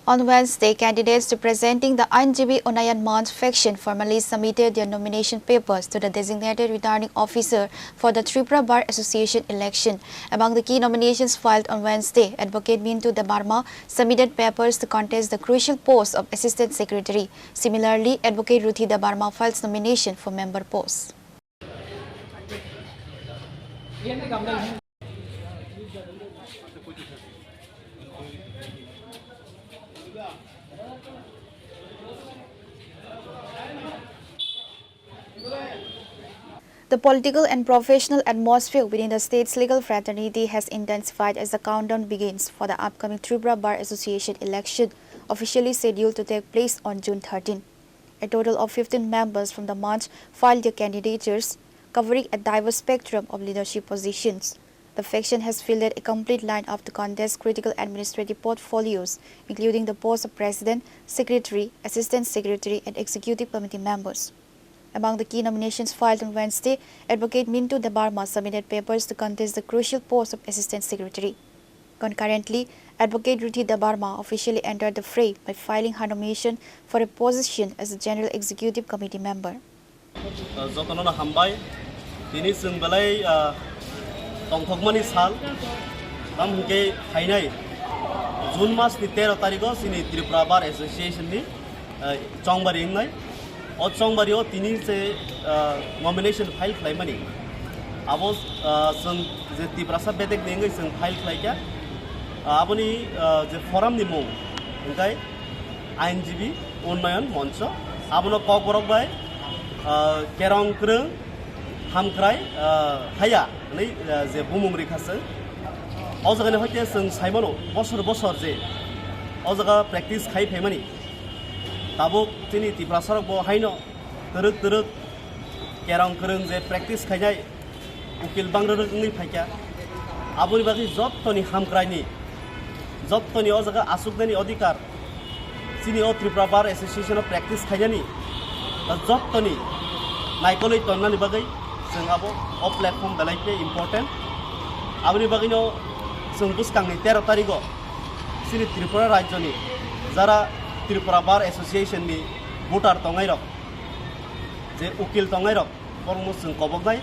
On Wednesday, candidates representing the INGB Unayan Mons faction formally submitted their nomination papers to the designated returning officer for the Tripura Bar Association election. Among the key nominations filed on Wednesday, Advocate Mintu Debarma submitted papers to contest the crucial post of Assistant Secretary. Similarly, Advocate Ruthi Debarma files nomination for member post. The political and professional atmosphere within the state's legal fraternity has intensified as the countdown begins for the upcoming Tripura Bar Association election, officially scheduled to take place on June 13. A total of 15 members from the Munch filed their candidatures, covering a diverse spectrum of leadership positions. The faction has fielded a complete lineup to contest critical administrative portfolios, including the posts of President, Secretary, Assistant Secretary, and Executive Committee members. Among the key nominations filed on Wednesday, Advocate Mintu Debarma submitted papers to contest the crucial post of Assistant Secretary. Concurrently, Advocate Ruthi Debarma officially entered the fray by filing her nomination for a position as a General Executive Committee member. June mas ni 13 tariko sini Tripura Bar Association ni chongbari ngai o chongbari o tini se nomination file khlai mani abo sung je Tripura sa bedek ngai sung file khlai kya aboni je forum ni mung ngai INGB Unayan Mons abono kok borok bai kerong krung hamkrai haya ni je bumung rikhase o jaga ni hoite sung saimano bosor je o jaga practice khai phemani tabo tini Tripura sarok bo haino teruk kerong krung je practice khainai ukil bangrok ngi phaikya aboni bagi jottoni hamkrai ni jottoni o jaga asukdani adhikar sini o Tripura Bar Association of practice khainani jottoni naikoloi tonnani bagai sung abo o platform belai important aboni bagino sung buskangni 13 tariko sini Tripura rajyoni jara Tripura Bar Association ni voter tongai rok je ukil tongai rok kormo sung koboknai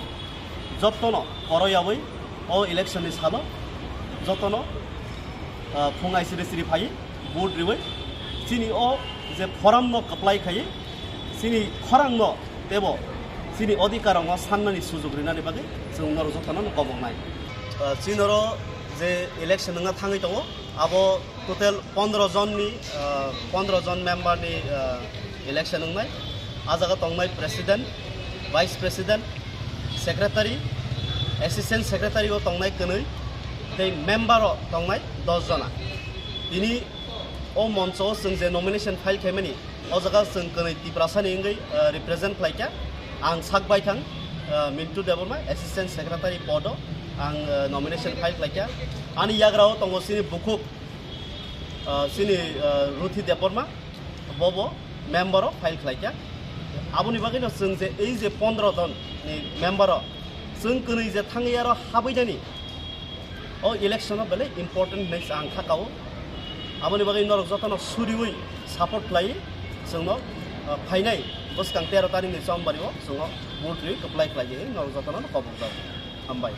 jottono koroyaboi o election ni salo jottono phungai siri phai vote ribai sini o je forum no apply khai sini khorang no tebo sini adhikar no sanmani sujog rinani bagai sung noro jottono koboknai sinoro যে election nga thangai tongo abo total 15 John member ni election ngai ajaga tongnai president vice president secretary assistant secretary o tongnai knoi tei member o tongnai 10 jona ini o moncho sung je nomination file khaimani o jaga sung knoi Tripura sani ngai represent khlaikya ang sakbai thang Mintu Debarma assistant secretary podo ang nomination file khlaikya ani yagrao tongo sini bukuk sini Ruthi Debarma bobo member of file khlaikya aboni bagino sung je ei je 15 jon ni member sung knoi je thangiyaro habaidani o election of bele important next ang thakao aboni bagino norok jotono suriui support khlai sungno phainai boskang 13 tarik ni sombaribo sungo vote apply khlai je norok jotono kobok ambai.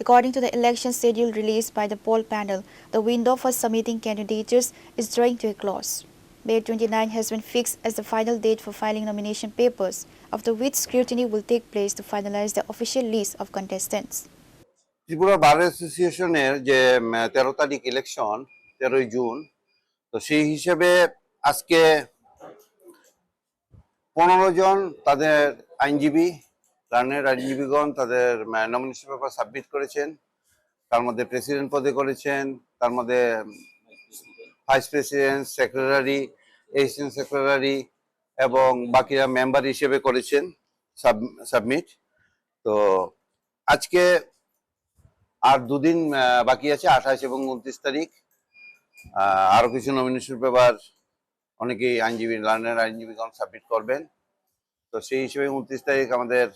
According to the election schedule released by the poll panel, the window for submitting candidatures is drawing to a close. May 29 has been fixed as the final date for filing nomination papers, after which scrutiny will take place to finalize the official list of contestants. Tripura Bar Association যে 13 তারিখ election 13 June তো সেই হিসেবে আজকে 15 জন তাদের আইনজীবী রানের আইনজীবীগণ তাদের নমিনেশন পেপার সাবমিট করেছেন তার মধ্যে প্রেসিডেন্ট পদে করেছেন তার মধ্যে vice president secretary assistant secretary এবং বাকিরা মেম্বার হিসেবে করেছেন সাবমিট তো আজকে আর দুদিন বাকি আছে 28 এবং 29 তারিখ আরো কিছু নমিনেশন পেপার অনেকেই আইনজীবী লার্নার আইনজীবীগণ সাবমিট করবেন তো সেই হিসেবে 29 তারিখ আমাদের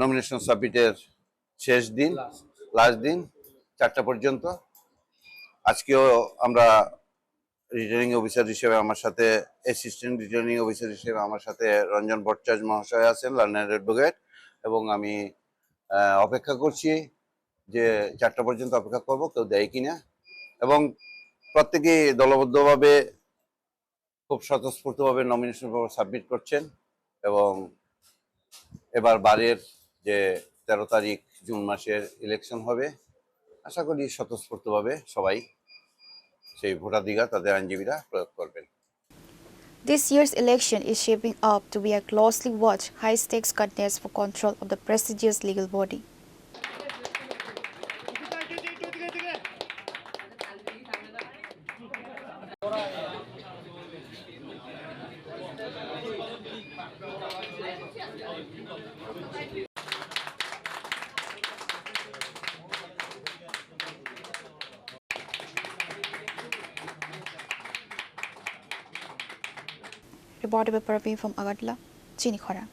নমিনেশন সাবমিটের শেষ দিন লাস্ট দিন 4টা পর্যন্ত আজকেও আমরা রিটার্নিং অফিসার হিসেবে আমার সাথে, অ্যাসিস্ট্যান্ট রিটার্নিং অফিসার হিসেবে আমার সাথে রঞ্জন ভট্টাচার্য মহাশয় আছেন, লার্নার অ্যাডভোকেট। এবং আমি অপেক্ষা করছি যে 4টা পর্যন্ত অপেক্ষা করব কেউ দেয় কিনা। এবং প্রত্যেকেই দলবদ্ধভাবে খুব স্বতঃস্ফূর্তভাবে নমিনেশন পেপার সাবমিট করছেন। এবং এবার বারের যে 13 তারিখ জুন মাসের ইলেকশন হবে, আশা করি স্বতঃস্ফূর্তভাবে সবাই সেই ভোটাধিকার তাদের আইনজীবীরা প্রয়োগ করবেন। This year's election is shaping up to be a closely watched, high-stakes contest for control of the prestigious legal body. Reported by Praveen from Agadla, Chini Khora.